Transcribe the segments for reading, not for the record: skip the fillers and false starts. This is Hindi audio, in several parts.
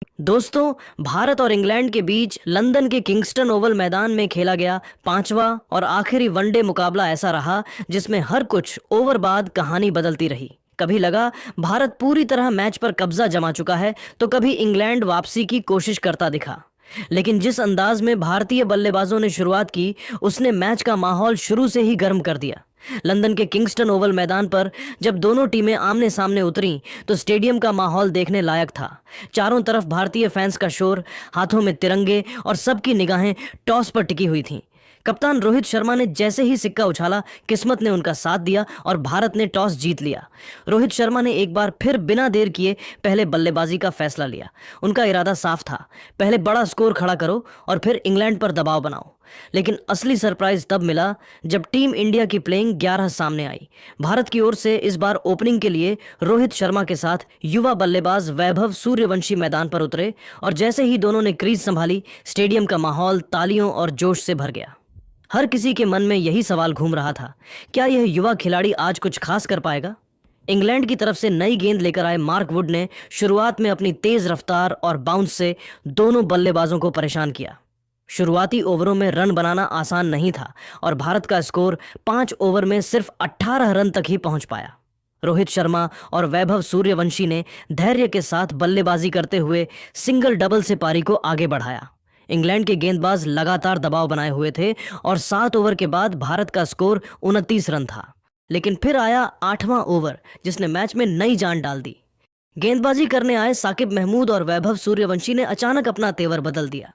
दोस्तों, भारत और इंग्लैंड के बीच लंदन के किंगस्टन ओवल मैदान में खेला गया पांचवा और आखिरी वनडे मुकाबला ऐसा रहा जिसमें हर कुछ ओवर बाद कहानी बदलती रही। कभी लगा भारत पूरी तरह मैच पर कब्जा जमा चुका है, तो कभी इंग्लैंड वापसी की कोशिश करता दिखा। लेकिन जिस अंदाज में भारतीय बल्लेबाजों ने शुरुआत की, उसने मैच का माहौल शुरू से ही गर्म कर दिया। लंदन के किंगस्टन ओवल मैदान पर जब दोनों टीमें आमने सामने उतरीं तो स्टेडियम का माहौल देखने लायक था। चारों तरफ भारतीय फैंस का शोर, हाथों में तिरंगे और सबकी निगाहें टॉस पर टिकी हुई थीं। कप्तान रोहित शर्मा ने जैसे ही सिक्का उछाला, किस्मत ने उनका साथ दिया और भारत ने टॉस जीत लिया। रोहित शर्मा ने एक बार फिर बिना देर किए पहले बल्लेबाजी का फैसला लिया। उनका इरादा साफ था, पहले बड़ा स्कोर खड़ा करो और फिर इंग्लैंड पर दबाव बनाओ। लेकिन असली सरप्राइज तब मिला जब टीम इंडिया की प्लेइंग 11 सामने आई। भारत की ओर से इस बार ओपनिंग के लिए रोहित शर्मा के साथ युवा बल्लेबाज वैभव सूर्यवंशी मैदान पर उतरे और जैसे ही दोनों ने क्रीज संभाली, स्टेडियम का माहौल तालियों और जोश से भर गया। हर किसी के मन में यही सवाल घूम रहा था, क्या यह युवा खिलाड़ी आज कुछ खास कर पाएगा? इंग्लैंड की तरफ से नई गेंद लेकर आए मार्क वुड ने शुरुआत में अपनी तेज रफ्तार और बाउंस से दोनों बल्लेबाजों को परेशान किया। शुरुआती ओवरों में रन बनाना आसान नहीं था और भारत का स्कोर 5 ओवर में सिर्फ 18 रन तक ही पहुंच पाया। रोहित शर्मा और वैभव सूर्यवंशी ने धैर्य के साथ बल्लेबाजी करते हुए सिंगल डबल से पारी को आगे बढ़ाया। इंग्लैंड के गेंदबाज लगातार दबाव बनाए हुए थे और 7 ओवर के बाद भारत का स्कोर 29 रन था। लेकिन फिर आया 8वां ओवर, जिसने मैच में नई जान डाल दी। गेंदबाजी करने आए साकिब महमूद और वैभव सूर्यवंशी ने अचानक अपना तेवर बदल दिया।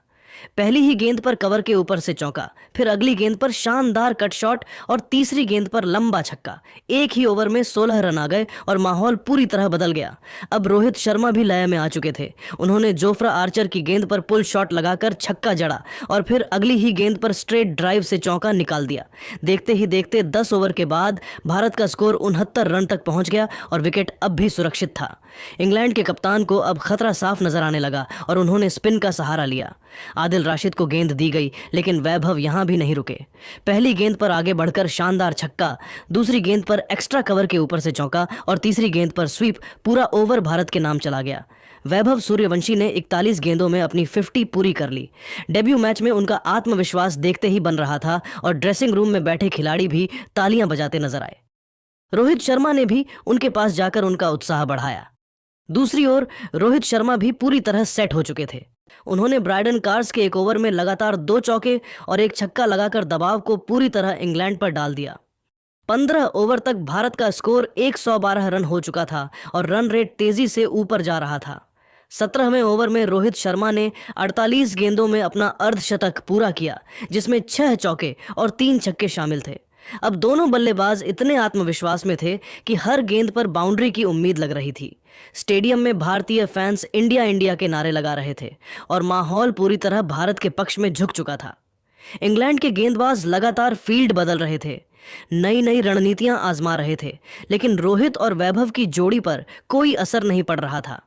पहली ही गेंद पर कवर के ऊपर से चौका, फिर अगली गेंद पर शानदार कट शॉट और तीसरी गेंद पर लंबा छक्का। एक ही ओवर में 16 रन आ गए और माहौल पूरी तरह बदल गया। अब रोहित शर्मा भी लय में आ चुके थे। उन्होंने जोफ्रा आर्चर की गेंद पर पुल शॉट लगाकर छक्का जड़ा और फिर अगली ही गेंद पर स्ट्रेट ड्राइव से चौका निकाल दिया। देखते ही देखते 10 ओवर के बाद भारत का स्कोर 69 रन तक पहुंच गया और विकेट अब भी सुरक्षित था। इंग्लैंड के कप्तान को अब खतरा साफ नजर आने लगा और उन्होंने स्पिन का सहारा लिया। आदिल राशिद को गेंद दी गई, लेकिन वैभव यहां भी नहीं रुके। पहली गेंद पर आगे बढ़कर शानदार छक्का, दूसरी गेंद पर एक्स्ट्रा कवर के ऊपर से चौका और तीसरी गेंद पर स्वीप। पूरा ओवर भारत के नाम चला गया। वैभव सूर्यवंशी ने 41 गेंदों में अपनी 50 पूरी कर ली। डेब्यू मैच में उनका आत्मविश्वास देखते ही बन रहा था और ड्रेसिंग रूम में बैठे खिलाड़ी भी तालियां बजाते नजर आए। रोहित शर्मा ने भी उनके पास जाकर उनका उत्साह बढ़ाया। दूसरी ओर रोहित शर्मा भी पूरी तरह सेट हो चुके थे। उन्होंने ब्रायडन कार्स के एक ओवर में लगातार 2 चौके और एक छक्का लगाकर दबाव को पूरी तरह इंग्लैंड पर डाल दिया। 15 ओवर तक भारत का स्कोर 112 रन हो चुका था और रन रेट तेजी से ऊपर जा रहा था। 17वें ओवर में रोहित शर्मा ने 48 गेंदों में अपना अर्धशतक पूरा किया, जिसमें 6 चौके और 3 छक्के शामिल थे। अब दोनों बल्लेबाज इतने आत्मविश्वास में थे कि हर गेंद पर बाउंड्री की उम्मीद लग रही थी। स्टेडियम में भारतीय फैंस इंडिया इंडिया के नारे लगा रहे थे और माहौल पूरी तरह भारत के पक्ष में झुक चुका था। इंग्लैंड के गेंदबाज लगातार फील्ड बदल रहे थे, नई नई रणनीतियां आजमा रहे थे, लेकिन रोहित और वैभव की जोड़ी पर कोई असर नहीं पड़ रहा था।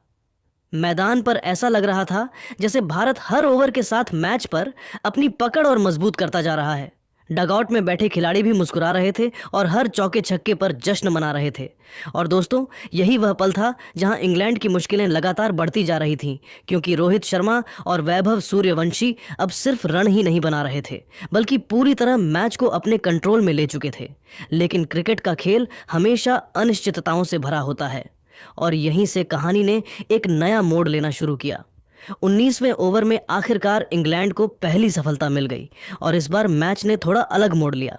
मैदान पर ऐसा लग रहा था जैसे भारत हर ओवर के साथ मैच पर अपनी पकड़ और मजबूत करता जा रहा है। डगआउट में बैठे खिलाड़ी भी मुस्कुरा रहे थे और हर चौके छक्के पर जश्न मना रहे थे। और दोस्तों, यही वह पल था जहां इंग्लैंड की मुश्किलें लगातार बढ़ती जा रही थीं, क्योंकि रोहित शर्मा और वैभव सूर्यवंशी अब सिर्फ रन ही नहीं बना रहे थे, बल्कि पूरी तरह मैच को अपने कंट्रोल में ले चुके थे। लेकिन क्रिकेट का खेल हमेशा अनिश्चितताओं से भरा होता है और यहीं से कहानी ने एक नया मोड़ लेना शुरू किया। 19वें ओवर में आखिरकार इंग्लैंड को पहली सफलता मिल गई और इस बार मैच ने थोड़ा अलग मोड़ लिया।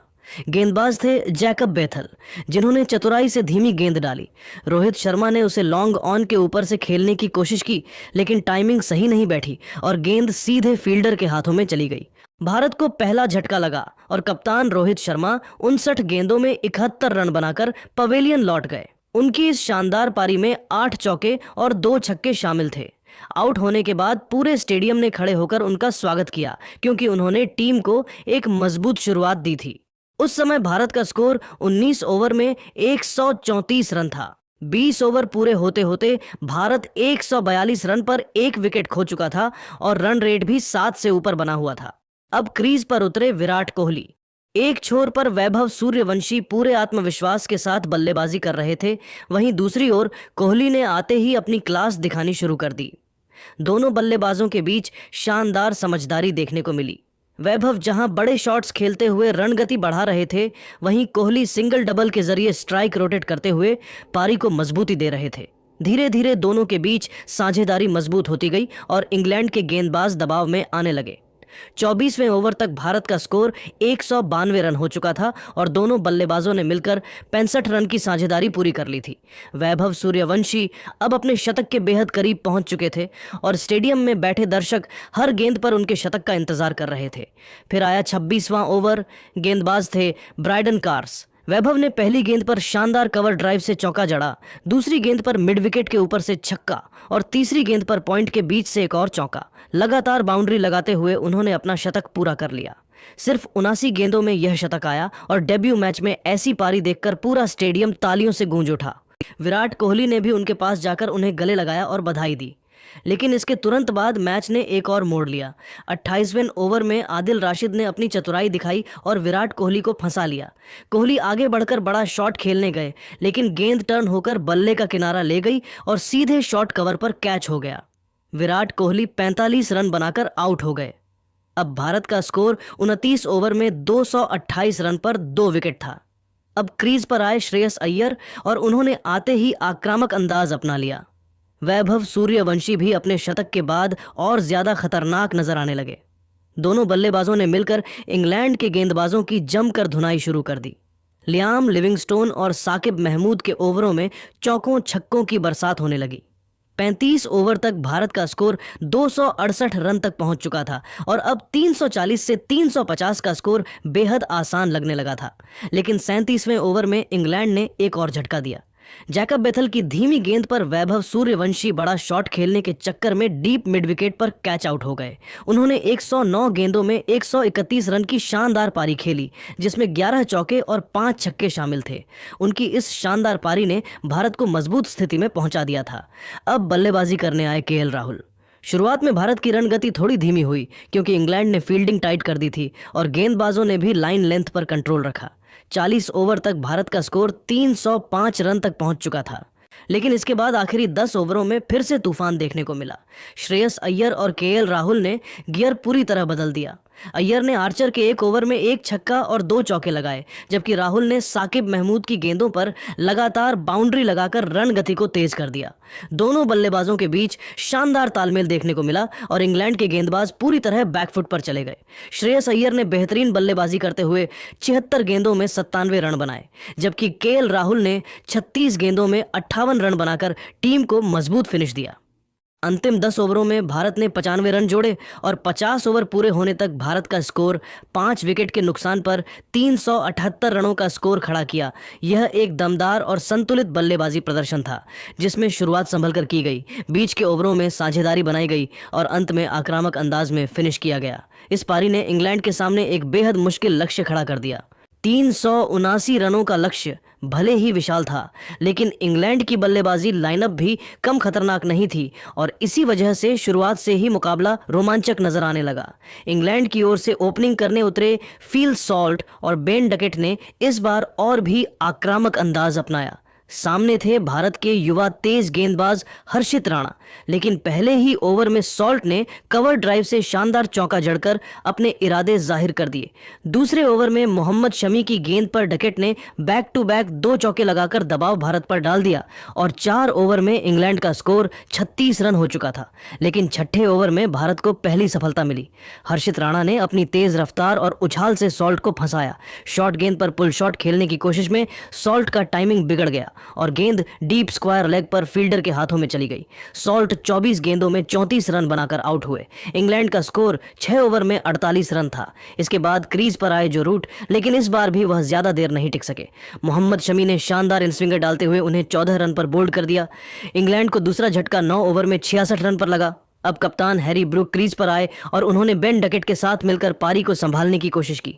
गेंदबाज थे जैकब बेथल, जिन्होंने चतुराई से धीमी गेंद डाली। रोहित शर्मा ने उसे लॉन्ग ऑन के ऊपर से खेलने की कोशिश की, लेकिन टाइमिंग सही नहीं बैठी और गेंद सीधे फील्डर के हाथों में चली गई। भारत को पहला झटका लगा और कप्तान रोहित शर्मा 59 गेंदों में 71 रन बनाकर पवेलियन लौट गए। उनकी इस शानदार पारी में 8 चौके और 2 छक्के शामिल थे। आउट होने के बाद पूरे स्टेडियम ने खड़े होकर उनका स्वागत किया, क्योंकि उन्होंने टीम को एक मजबूत शुरुआत दी थी। उस समय भारत का स्कोर 19 ओवर में 134 रन था। 20 ओवर पूरे होते होते भारत 142 रन पर एक विकेट खो चुका था और रन रेट भी 7 से ऊपर बना हुआ था। अब क्रीज पर उतरे विराट कोहली। एक छोर पर वैभव सूर्यवंशी पूरे आत्मविश्वास के साथ बल्लेबाजी कर रहे थे, वहीं दूसरी ओर कोहली ने आते ही अपनी क्लास दिखानी शुरू कर दी। दोनों बल्लेबाजों के बीच शानदार समझदारी देखने को मिली। वैभव जहां बड़े शॉट्स खेलते हुए रन गति बढ़ा रहे थे, वहीं कोहली सिंगल डबल के जरिए स्ट्राइक रोटेट करते हुए पारी को मजबूती दे रहे थे। धीरे धीरे दोनों के बीच साझेदारी मजबूत होती गई और इंग्लैंड के गेंदबाज दबाव में आने लगे। 24वें ओवर तक भारत का स्कोर 192 रन हो चुका था और दोनों बल्लेबाजों ने मिलकर 65 रन की साझेदारी पूरी कर ली थी। वैभव सूर्यवंशी अब अपने शतक के बेहद करीब पहुंच चुके थे और स्टेडियम में बैठे दर्शक हर गेंद पर उनके शतक का इंतजार कर रहे थे। फिर आया 26वां ओवर। गेंदबाज थे ब्रायडन कार्स। वैभव ने पहली गेंद पर शानदार कवर ड्राइव से चौका जड़ा, दूसरी गेंद पर मिड विकेट के ऊपर से छक्का और तीसरी गेंद पर पॉइंट के बीच से एक और चौका। लगातार बाउंड्री लगाते हुए उन्होंने अपना शतक पूरा कर लिया। सिर्फ 79 गेंदों में यह शतक आया और डेब्यू मैच में ऐसी पारी देखकर पूरा स्टेडियम तालियों से गूंज उठा। विराट कोहली ने भी उनके पास जाकर उन्हें गले लगाया और बधाई दी। लेकिन इसके तुरंत बाद मैच ने एक और मोड़ लिया। 28वें ओवर में आदिल राशिद ने अपनी चतुराई दिखाई और विराट कोहली को फंसा लिया। कोहली आगे बढ़कर बड़ा शॉट खेलने गए, लेकिन गेंद टर्न होकर बल्ले का किनारा ले गई और सीधे शॉट कवर पर कैच हो गया। विराट कोहली 45 रन बनाकर आउट हो गए। अब भारत का स्कोर 29 ओवर में 228 रन पर 2 विकेट था। अब क्रीज पर आए श्रेयस अय्यर और उन्होंने आते ही आक्रामक अंदाज अपना लिया। वैभव सूर्यवंशी भी अपने शतक के बाद और ज्यादा खतरनाक नजर आने लगे। दोनों बल्लेबाजों ने मिलकर इंग्लैंड के गेंदबाजों की जमकर धुनाई शुरू कर दी। लियाम लिविंगस्टोन और साकिब महमूद के ओवरों में चौकों छक्कों की बरसात होने लगी। 35 ओवर तक भारत का स्कोर 268 रन तक पहुंच चुका था और अब 340 से 350 का स्कोर बेहद आसान लगने लगा था। लेकिन 37वें ओवर में इंग्लैंड ने एक और झटका दिया। जैकब बेथल की धीमी गेंद पर वैभव सूर्यवंशी बड़ा शॉट खेलने के चक्कर में डीप मिड विकेट पर कैच आउट हो गए। उन्होंने 109 गेंदों में 131 रन की शानदार पारी खेली, जिसमें 11 चौके और 5 छक्के शामिल थे। उनकी इस शानदार पारी ने भारत को मजबूत स्थिति में पहुंचा दिया था। अब बल्लेबाजी करने आए केएल राहुल। शुरुआत में भारत की रन गति थोड़ी धीमी हुई क्योंकि इंग्लैंड ने फील्डिंग टाइट कर दी थी और गेंदबाजों ने भी लाइन लेंथ पर कंट्रोल रखा। 40 ओवर तक भारत का स्कोर 305 रन तक पहुंच चुका था। लेकिन इसके बाद आखिरी 10 ओवरों में फिर से तूफान देखने को मिला। श्रेयस अय्यर और केएल राहुल ने गियर पूरी तरह बदल दिया। अय्यर ने आर्चर के एक ओवर में एक छक्का और 2 चौके लगाए, जबकि राहुल ने साकिब महमूद की गेंदों पर लगातार बाउंड्री लगाकर रन गति को तेज कर दिया। दोनों बल्लेबाजों के बीच शानदार तालमेल देखने को मिला और इंग्लैंड के गेंदबाज पूरी तरह बैकफुट पर चले गए। श्रेयस अय्यर ने बेहतरीन बल्लेबाजी करते हुए 76 गेंदों में 97 रन बनाए, जबकि केएल राहुल ने 36 गेंदों में 58 रन बनाकर टीम को मजबूत फिनिश दिया। अंतिम 10 ओवरों में भारत ने 95 रन जोड़े और 50 ओवर पूरे होने तक भारत का स्कोर 5 विकेट के नुकसान पर 378 रनों का स्कोर खड़ा किया। यह एक दमदार और संतुलित बल्लेबाजी प्रदर्शन था, जिसमें शुरुआत संभलकर की गई, बीच के ओवरों में साझेदारी बनाई गई और अंत में आक्रामक अंदाज में फिनिश किया गया। इस पारी ने इंग्लैंड के सामने एक बेहद मुश्किल लक्ष्य खड़ा कर दिया। 379 रनों का लक्ष्य भले ही विशाल था, लेकिन इंग्लैंड की बल्लेबाजी लाइनअप भी कम खतरनाक नहीं थी और इसी वजह से शुरुआत से ही मुकाबला रोमांचक नजर आने लगा। इंग्लैंड की ओर से ओपनिंग करने उतरे फिल सॉल्ट और बेन डकेट ने इस बार और भी आक्रामक अंदाज अपनाया। सामने थे भारत के युवा तेज गेंदबाज हर्षित राणा, लेकिन पहले ही ओवर में सॉल्ट ने कवर ड्राइव से शानदार चौका जड़कर अपने इरादे जाहिर कर दिए। दूसरे ओवर में मोहम्मद शमी की गेंद पर डकेट ने बैक टू बैक 2 चौके लगाकर दबाव भारत पर डाल दिया और 4 ओवर में इंग्लैंड का स्कोर 36 रन हो चुका था। लेकिन छठे ओवर में भारत को पहली सफलता मिली। हर्षित राणा ने अपनी तेज रफ्तार और उछाल से सॉल्ट को फंसाया। शॉर्ट गेंद पर पुल शॉट खेलने की कोशिश में सॉल्ट का टाइमिंग बिगड़ गया और गेंद डीप स्क्वायर लेग पर फील्डर के हाथों में चली गई। सॉल्ट 24 गेंदों में 34 रन बनाकर आउट हुए। इंग्लैंड का स्कोर 6 ओवर में 48 रन था। इसके बाद क्रीज पर आए जो रूट, लेकिन इस बार भी वह ज्यादा देर नहीं टिक सके। मोहम्मद शमी ने शानदार इनस्विंगर डालते हुए उन्हें 14 रन पर बोल्ड कर दिया। इंग्लैंड को दूसरा झटका 9 ओवर में 66 रन पर लगा। अब कप्तान हैरी ब्रूक क्रीज पर आए और उन्होंने बेन डकेट के साथ मिलकर पारी को संभालने की कोशिश की।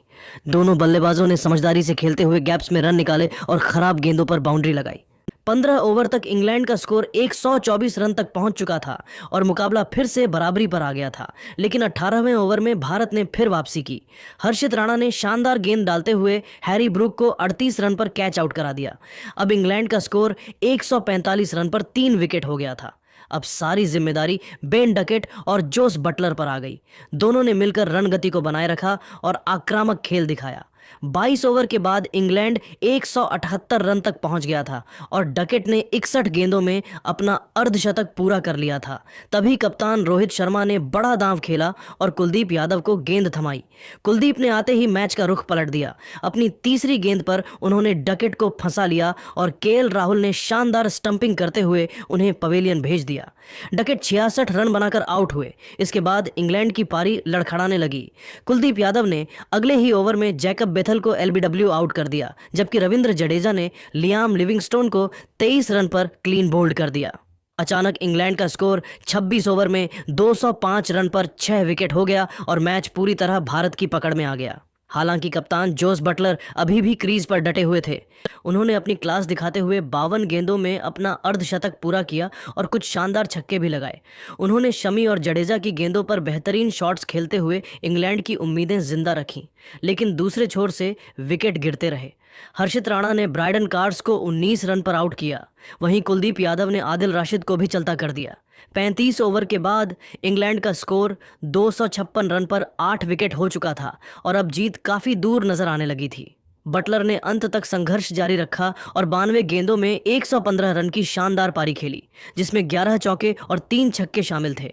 दोनों बल्लेबाजों ने समझदारी से खेलते हुए गैप्स में रन निकाले और खराब गेंदों पर बाउंड्री लगाई। 15 ओवर तक इंग्लैंड का स्कोर 124 रन तक पहुंच चुका था और मुकाबला फिर से बराबरी पर आ गया था। लेकिन 18वें ओवर में भारत ने फिर वापसी की। हर्षित राणा ने शानदार गेंद डालते हुए हैरी ब्रूक को 38 रन पर कैच आउट करा दिया। अब इंग्लैंड का स्कोर 145 रन पर 3 विकेट हो गया था। अब सारी जिम्मेदारी बेन डकेट और जोस बटलर पर आ गई। दोनों ने मिलकर रणगति को बनाए रखा और आक्रामक खेल दिखाया। 22 ओवर के बाद इंग्लैंड 178 रन तक पहुंच गया था और डकेट ने 61 गेंदों में अपना अर्धशतक पूरा कर लिया था। तभी कप्तान रोहित शर्मा ने बड़ा दांव खेला और कुलदीप यादव को गेंद थमाई। कुलदीप ने आते ही मैच का रुख पलट दिया। अपनी तीसरी गेंद पर उन्होंने डकेट को फंसा लिया और केएल राहुल ने शानदार स्टंपिंग करते हुए उन्हें पवेलियन भेज दिया। डकेट 66 रन बनाकर आउट हुए। इसके बाद इंग्लैंड की पारी लड़खड़ाने लगी। कुलदीप यादव ने अगले ही ओवर में जैकब बेथल को एलबीडब्ल्यू आउट कर दिया, जबकि रविंद्र जडेजा ने लियाम लिविंगस्टोन को 23 रन पर क्लीन बोल्ड कर दिया। अचानक इंग्लैंड का स्कोर 26 ओवर में 205 रन पर 6 विकेट हो गया और मैच पूरी तरह भारत की पकड़ में आ गया। हालांकि कप्तान जोस बटलर अभी भी क्रीज पर डटे हुए थे। उन्होंने अपनी क्लास दिखाते हुए 52 गेंदों में अपना अर्धशतक पूरा किया और कुछ शानदार छक्के भी लगाए। उन्होंने शमी और जडेजा की गेंदों पर बेहतरीन शॉट्स खेलते हुए इंग्लैंड की उम्मीदें जिंदा रखीं, लेकिन दूसरे छोर से विकेट गिरते रहे। हर्षित राणा ने ब्रायडन कार्स को 19 रन पर आउट किया। वहीं कुलदीप यादव ने आदिल राशिद को भी चलता कर दिया। 35 ओवर के बाद इंग्लैंड का स्कोर 256 रन पर 8 विकेट हो चुका था और अब जीत काफी दूर नजर आने लगी थी। बटलर ने अंत तक संघर्ष जारी रखा और 92 गेंदों में 115 रन की शानदार पारी खेली, जिसमें 11 चौके और 3 छक्के शामिल थे।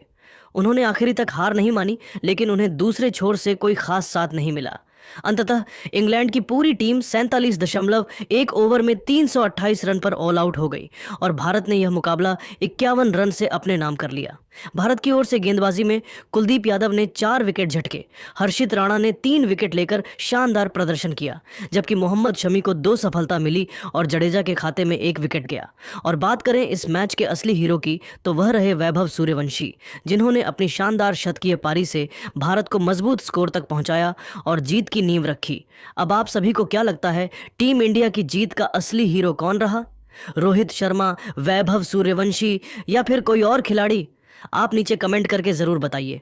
उन्होंने आखिरी तक हार नहीं मानी, लेकिन उन्हें दूसरे छोर से कोई खास साथ नहीं मिला। अंततः इंग्लैंड की पूरी टीम 47.1 ओवर में 328 रन पर ऑल आउट हो गई और भारत ने यह मुकाबला 51 रन से अपने नाम कर लिया। भारत की ओर से गेंदबाजी में कुलदीप यादव ने 4 विकेट झटके, हर्षित राणा ने 3 विकेट लेकर शानदार प्रदर्शन किया, जबकि मोहम्मद शमी को 2 सफलता मिली और जडेजा के खाते में 1 विकेट गया। और बात करें इस मैच के असली हीरो की, तो वह रहे वैभव सूर्यवंशी, जिन्होंने अपनी शानदार शतकीय पारी से भारत को मजबूत स्कोर तक पहुंचाया और जीत की नींव रखी। अब आप सभी को क्या लगता है, टीम इंडिया की जीत का असली हीरो कौन रहा? रोहित शर्मा, वैभव सूर्यवंशी या फिर कोई और खिलाड़ी? आप नीचे कमेंट करके जरूर बताइए।